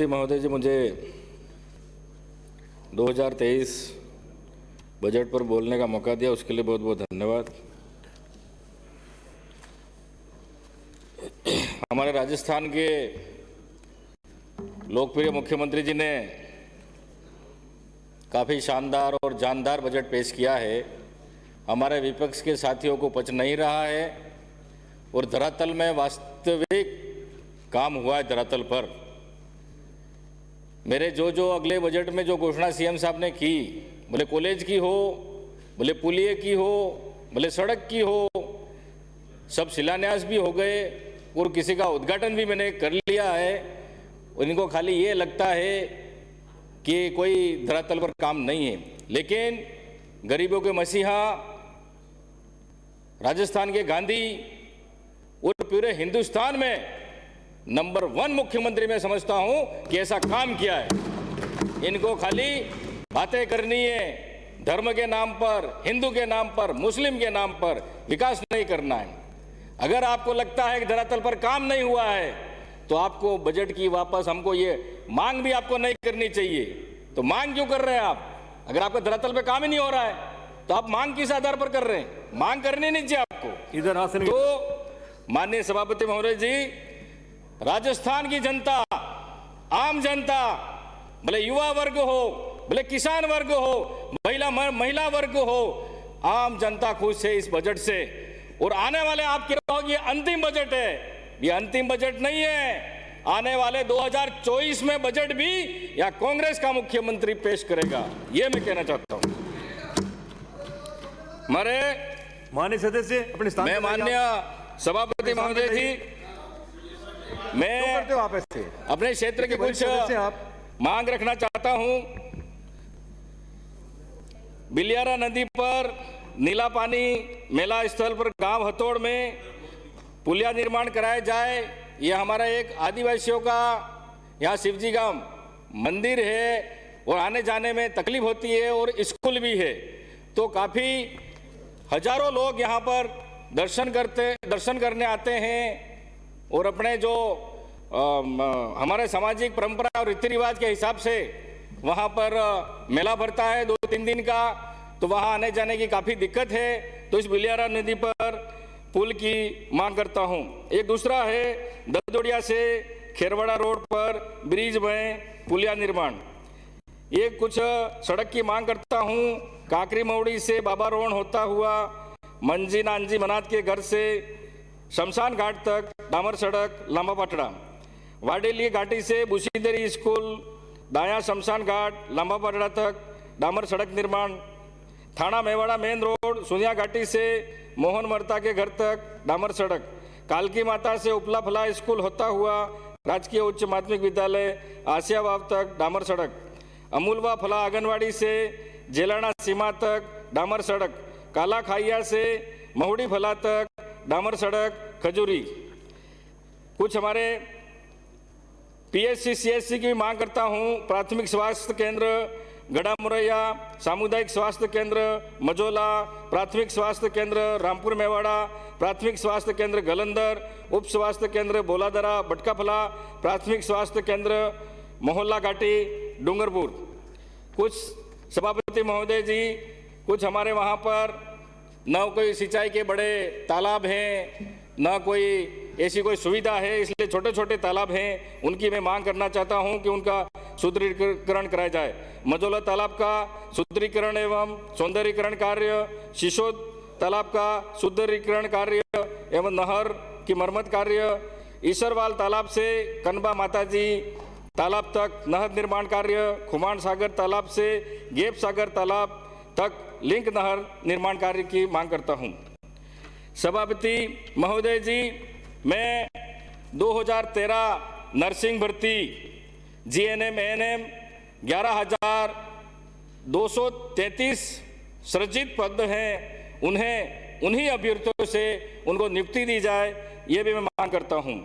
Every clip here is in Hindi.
महोदय जी, मुझे 2023 बजट पर बोलने का मौका दिया, उसके लिए बहुत बहुत धन्यवाद। हमारे राजस्थान के लोकप्रिय मुख्यमंत्री जी ने काफ़ी शानदार और जानदार बजट पेश किया है। हमारे विपक्ष के साथियों को पच नहीं रहा है और धरातल में वास्तविक काम हुआ है। धरातल पर मेरे जो अगले बजट में जो घोषणा सीएम साहब ने की, भले कॉलेज की हो, भले पुलिये की हो, भले सड़क की हो, सब शिलान्यास भी हो गए और किसी का उद्घाटन भी मैंने कर लिया है। इनको खाली ये लगता है कि कोई धरातल पर काम नहीं है, लेकिन गरीबों के मसीहा, राजस्थान के गांधी और पूरे हिंदुस्तान में नंबर 1 मुख्यमंत्री मैं समझता हूं कि ऐसा काम किया है। इनको खाली बातें करनी है, धर्म के नाम पर, हिंदू के नाम पर, मुस्लिम के नाम पर विकास नहीं करना है। अगर आपको लगता है कि धरातल पर काम नहीं हुआ है तो आपको बजट की वापस हमको ये मांग भी आपको नहीं करनी चाहिए। तो मांग क्यों कर रहे हैं आप? अगर आपका धरातल पर काम ही नहीं हो रहा है तो आप मांग किस आधार पर कर रहे हैं? मांग करनी नहीं चाहिए आपको। इधर आसन। तो माननीय सभापति महोदय जी, राजस्थान की जनता, आम जनता, भले युवा वर्ग हो, भले किसान वर्ग हो, महिला वर्ग हो, आम जनता खुश है इस बजट से। और आने वाले आप कह रहे हो ये अंतिम बजट है, ये अंतिम बजट नहीं है। आने वाले 2024 में बजट भी या कांग्रेस का मुख्यमंत्री पेश करेगा, ये मैं कहना चाहता हूं। हमारे माननीय सदस्य अपने स्थान मैं माननीय सभापति महोदय जी, मैं करते हो आप ऐसे अपने क्षेत्र के कुछ मांग रखना चाहता हूं। बिलियारा नदी पर नीला पानी मेला स्थल पर गांव हथौड़ में पुलिया निर्माण कराया जाए। यह हमारा एक आदिवासियों का यहाँ शिवजी का मंदिर है और आने जाने में तकलीफ होती है और स्कूल भी है, तो काफ़ी हजारों लोग यहाँ पर दर्शन करने आते हैं और अपने जो हमारे सामाजिक परंपरा और रीति रिवाज के हिसाब से वहाँ पर मेला भरता है 2-3 दिन का, तो वहाँ आने जाने की काफ़ी दिक्कत है। तो इस बिलियारा नदी पर पुल की मांग करता हूँ। एक दूसरा है ददोड़िया से खेरवाड़ा रोड पर ब्रिज में पुलिया निर्माण। ये कुछ सड़क की मांग करता हूँ। काकरी मौड़ी से बाबा रोड होता हुआ मंजी नांजी मनात के घर से शमशान घाट तक डामर सड़क लांबा पाटड़ा। वाडेली घाटी से बुशीदेरी स्कूल दाया शमशान घाट लांबा पाटड़ा तक डामर सड़क निर्माण। थाना मेवाड़ा मेन रोड सुनिया घाटी से मोहन मरता के घर तक डामर सड़क। कालकी माता से उपला फला स्कूल होता हुआ राजकीय उच्च माध्यमिक विद्यालय आसियावाव तक डामर सड़क। अमूलवा फला आंगनवाड़ी से जेलाना सीमा तक डामर सड़क। काला खाइया से महुड़ी फला तक डामर सड़क खजूरी। कुछ हमारे पीएचसी सीएचसी की भी मांग करता हूं। प्राथमिक स्वास्थ्य केंद्र गड़ा मुरैया, सामुदायिक स्वास्थ्य केंद्र मजोला, प्राथमिक स्वास्थ्य केंद्र रामपुर मेवाड़ा, प्राथमिक स्वास्थ्य केंद्र गलंदर, उप स्वास्थ्य केंद्र बोलादरा बटकाफला, प्राथमिक स्वास्थ्य केंद्र मोहल्ला घाटी डूंगरपुर। कुछ सभापति महोदय जी, कुछ हमारे वहाँ पर न कोई सिंचाई के बड़े तालाब हैं, न कोई ऐसी कोई सुविधा है, इसलिए छोटे छोटे तालाब हैं, उनकी मैं मांग करना चाहता हूं कि उनका सुदृढ़ीकरण कराया जाए। मजोला तालाब का सुदृढ़ीकरण एवं सौंदर्यीकरण कार्य, शिशोद तालाब का सुदृढ़ीकरण कार्य एवं नहर की मरम्मत कार्य, ईश्वरवाल तालाब से कनबा माताजी तालाब तक नहर निर्माण कार्य, खुमान सागर तालाब से गेप सागर तालाब तक लिंक नहर निर्माण कार्य की मांग करता हूं। सभापति महोदय जी, मैं 2013 नर्सिंग भर्ती जीएनएम एएनएम 11,233 सृजित पद हैं, उन्हीं अभ्यर्थियों से उनको नियुक्ति दी जाए, ये भी मैं मांग करता हूं।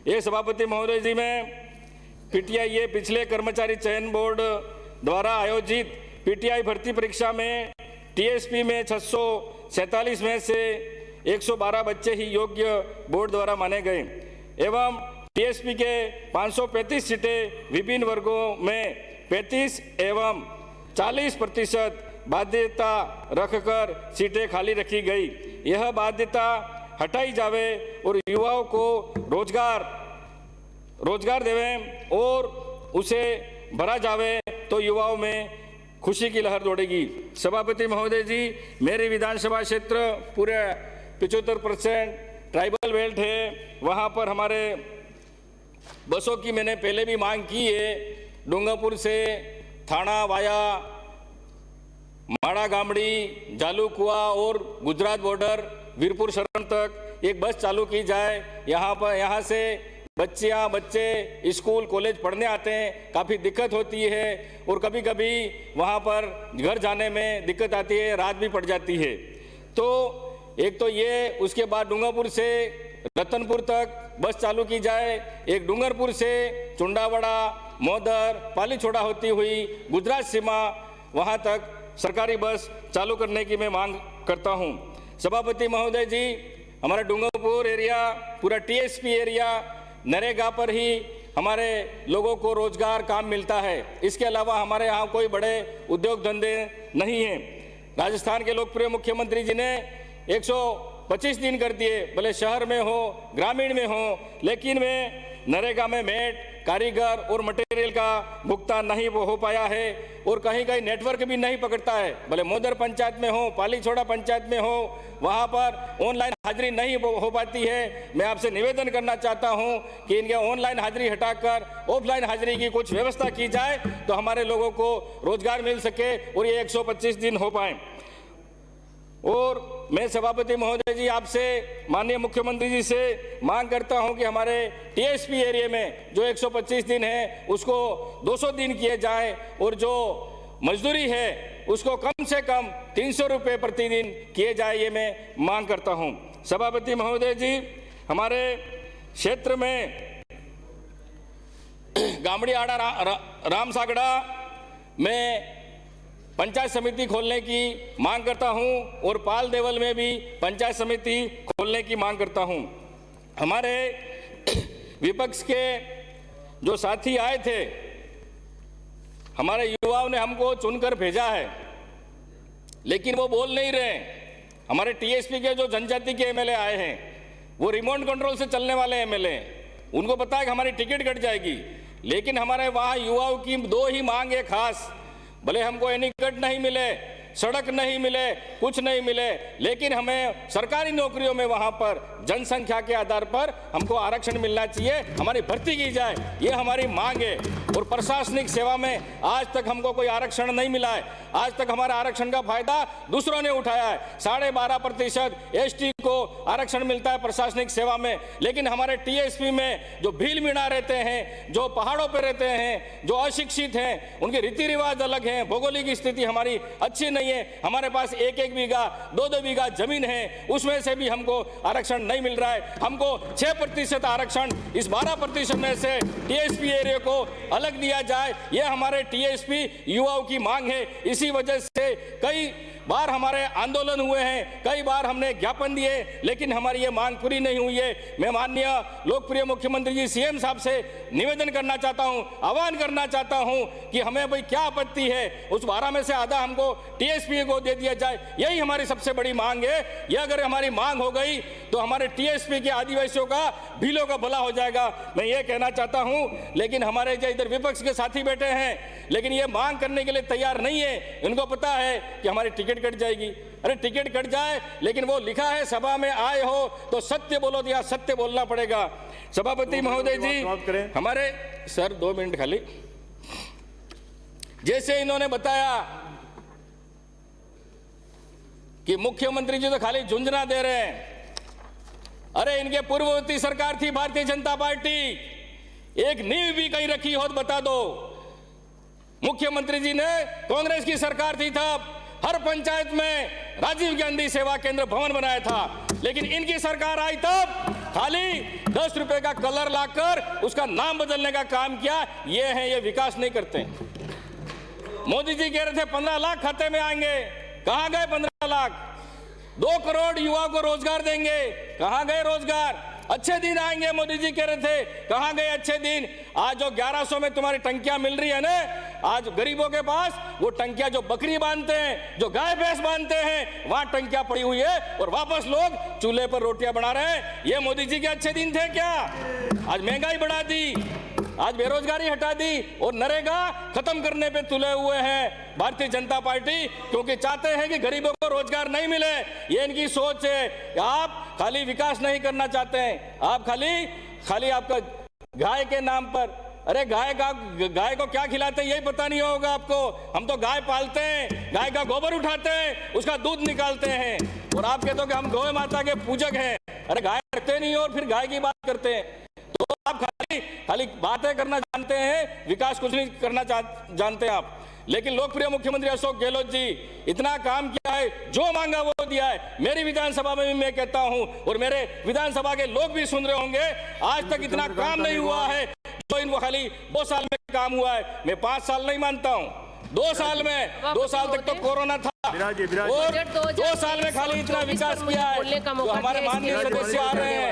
ये सभापति महोदय जी, मैं पीटीआई पिछले कर्मचारी चयन बोर्ड द्वारा आयोजित पीटीआई भर्ती परीक्षा में टीएसपी में 647 में से 112 बच्चे ही योग्य बोर्ड द्वारा माने गए एवं टीएसपी के 535 सीटें विभिन्न वर्गों में 35 एवं 40% बाध्यता रखकर सीटें खाली रखी गई। यह बाध्यता हटाई जावे और युवाओं को रोजगार देवें और उसे भरा जावे तो युवाओं में खुशी की लहर दौड़ेगी। सभापति महोदय जी, मेरी विधानसभा क्षेत्र पूरे 75% ट्राइबल बेल्ट है। वहाँ पर हमारे बसों की मैंने पहले भी मांग की है। डूंगरपुर से थाना वाया माड़ा गामड़ी, जालूकुआ और गुजरात बॉर्डर वीरपुर शरण तक एक बस चालू की जाए। यहाँ से बच्चे स्कूल कॉलेज पढ़ने आते हैं, काफ़ी दिक्कत होती है और कभी कभी वहाँ पर घर जाने में दिक्कत आती है, रात भी पड़ जाती है। तो एक तो ये, उसके बाद डूंगरपुर से रतनपुर तक बस चालू की जाए। एक डूंगरपुर से चुंडावड़ा, मोदर, पालीछोड़ा होती हुई गुजरात सीमा वहाँ तक सरकारी बस चालू करने की मैं मांग करता हूँ। सभापति महोदय जी, हमारा डूंगरपुर एरिया पूरा टीएसपी एरिया नरेगा पर ही हमारे लोगों को रोजगार काम मिलता है। इसके अलावा हमारे यहाँ कोई बड़े उद्योग धंधे नहीं हैं। राजस्थान के लोकप्रिय मुख्यमंत्री जी ने 125 दिन कर दिए, भले शहर में हो ग्रामीण में हो, लेकिन में नरेगा में मेट, कारीगर और मटेरियल का भुगतान नहीं हो पाया है और कहीं कहीं नेटवर्क भी नहीं पकड़ता है। भले मोदर पंचायत में हो, पालीछोड़ा पंचायत में हो, वहाँ पर ऑनलाइन हाजिरी नहीं हो पाती है। मैं आपसे निवेदन करना चाहता हूँ कि इनके ऑनलाइन हाजिरी हटाकर ऑफलाइन हाजिरी की कुछ व्यवस्था की जाए तो हमारे लोगों को रोजगार मिल सके और ये 125 दिन हो पाए। और मैं सभापति महोदय जी, आपसे माननीय मुख्यमंत्री जी से मांग करता हूं कि हमारे टीएसपी एरिया में जो 125 दिन है उसको 200 दिन किए जाएं और जो मजदूरी है उसको कम से कम 300 रुपये प्रतिदिन किए जाए, ये मैं मांग करता हूं। सभापति महोदय जी, हमारे क्षेत्र में गामड़ी आड़ा रामसागड़ा में पंचायत समिति खोलने की मांग करता हूं और पाल देवल में भी पंचायत समिति खोलने की मांग करता हूं। हमारे विपक्ष के जो साथी आए थे, हमारे युवाओं ने हमको चुनकर भेजा है, लेकिन वो बोल नहीं रहे। हमारे टीएसपी के जो जनजाति के एमएलए आए हैं, वो रिमोट कंट्रोल से चलने वाले एमएलए, उनको पता है कि हमारी टिकट कट जाएगी, लेकिन हमारे वहाँ युवाओं की 2 ही मांग है खास। भले हमको एनी कट नहीं मिले, सड़क नहीं मिले, कुछ नहीं मिले, लेकिन हमें सरकारी नौकरियों में वहां पर जनसंख्या के आधार पर हमको आरक्षण मिलना चाहिए, हमारी भर्ती की जाए, ये हमारी मांग है। और प्रशासनिक सेवा में आज तक हमको कोई आरक्षण नहीं मिला है। आज तक हमारे आरक्षण का फायदा दूसरों ने उठाया है। 12.5% एसटी को आरक्षण मिलता है प्रशासनिक सेवा में, लेकिन हमारे टीएसपी में जो भील मीणा रहते हैं, जो पहाड़ों पर रहते हैं, जो अशिक्षित हैं, उनके रीति रिवाज अलग हैं, भौगोलिक स्थिति हमारी अच्छी नहीं है। हमारे पास 1-1 बीघा 2-2 बीघा जमीन है, उसमें से भी हमको आरक्षण नहीं मिल रहा है। हमको 6% आरक्षण इस 12% में से टीएसपी एरिया को अलग दिया जाए, यह हमारे टीएसपी युवाओं की मांग है। इसी वजह से कई बार हमारे आंदोलन हुए हैं, कई बार हमने ज्ञापन दिए, लेकिन हमारी ये मांग पूरी नहीं हुई है। मैं माननीय लोकप्रिय मुख्यमंत्री जी सीएम साहब से निवेदन करना चाहता हूं, आह्वान करना चाहता हूं कि हमें भाई क्या आपत्ति है, उस 12 में से आधा हमको टीएसपी को दे दिया जाए, यही हमारी सबसे बड़ी मांग है। यह अगर हमारी मांग हो गई तो हमारे टीएसपी के आदिवासियों का, भीलों का भला हो जाएगा, मैं ये कहना चाहता हूं। लेकिन हमारे जो इधर विपक्ष के साथी बैठे हैं, लेकिन ये मांग करने के लिए तैयार नहीं है। इनको पता है कि हमारी टिकट कट जाएगी। अरे टिकट कट जाए, लेकिन वो लिखा है सभा में आए हो तो सत्य बोलो, तो यहाँ सत्य बोलना पड़ेगा। सभापति महोदय जी, हमारे सर 2 मिनट खाली। जैसे इन्होंने बताया कि मुख्यमंत्री जी तो खाली झुंझुना दे रहे हैं। अरे इनके पूर्ववर्ती सरकार थी भारतीय जनता पार्टी, एक नींव भी कहीं रखी हो तो बता दो। मुख्यमंत्री जी ने, कांग्रेस की सरकार थी तब हर पंचायत में राजीव गांधी सेवा केंद्र भवन बनाया था, लेकिन इनकी सरकार आई तब खाली 10 रुपए का कलर लाकर उसका नाम बदलने का काम किया। ये है, ये विकास नहीं करते। मोदी जी कह रहे थे 15 लाख खाते में आएंगे, कहां गए 15 लाख? 2 करोड़ युवाओं को रोजगार देंगे, कहां गए रोजगार? अच्छे दिन आएंगे, मोदी जी कह रहे थे, कहां गए अच्छे दिन? आज जो 1100 में तुम्हारी टंकियां मिल रही है ना, आज गरीबों के पास वो टंकियां जो बकरी बांधते हैं, जो गाय भैंस बांधते हैं, वहां टंकियां पड़ी हुई है और वापस लोग चूल्हे पर रोटियां बना रहे हैं। ये मोदी जी के अच्छे दिन थे क्या? आज महंगाई बढ़ा दी, आज बेरोजगारी हटा दी और नरेगा खत्म करने पे तुले हुए हैं भारतीय जनता पार्टी, क्योंकि चाहते हैं कि गरीबों को रोजगार नहीं मिले। ये इनकी सोच है। आप खाली विकास नहीं करना चाहते हैं, आप खाली आपका गाय के नाम पर, अरे गाय को क्या खिलाते हैं यही पता नहीं होगा आपको। हम तो गाय पालते हैं, गाय का गोबर उठाते हैं, उसका दूध निकालते हैं, और आप कहते हो कि हम गौ माता के पूजक हैं। अरे गाय करते नहीं हो और फिर गाय की बात करते हैं। तो आप खाली बातें करना जानते हैं, विकास कुछ नहीं करना जानते आप। लेकिन लोकप्रिय मुख्यमंत्री अशोक गहलोत जी इतना काम किया है, जो मांगा वो दिया है। मेरी विधानसभा में भी मैं कहता हूं और मेरे विधानसभा के लोग भी सुन रहे होंगे, आज तक इतना काम नहीं हुआ है जो इनको खाली 2 साल में काम हुआ है। मैं 5 साल नहीं मानता हूं, 2 साल में, 2 साल तक तो कोरोना था और 2 साल में खाली इतना विकास किया है। तो हमारे माननीय सदस्य आ रहे हैं,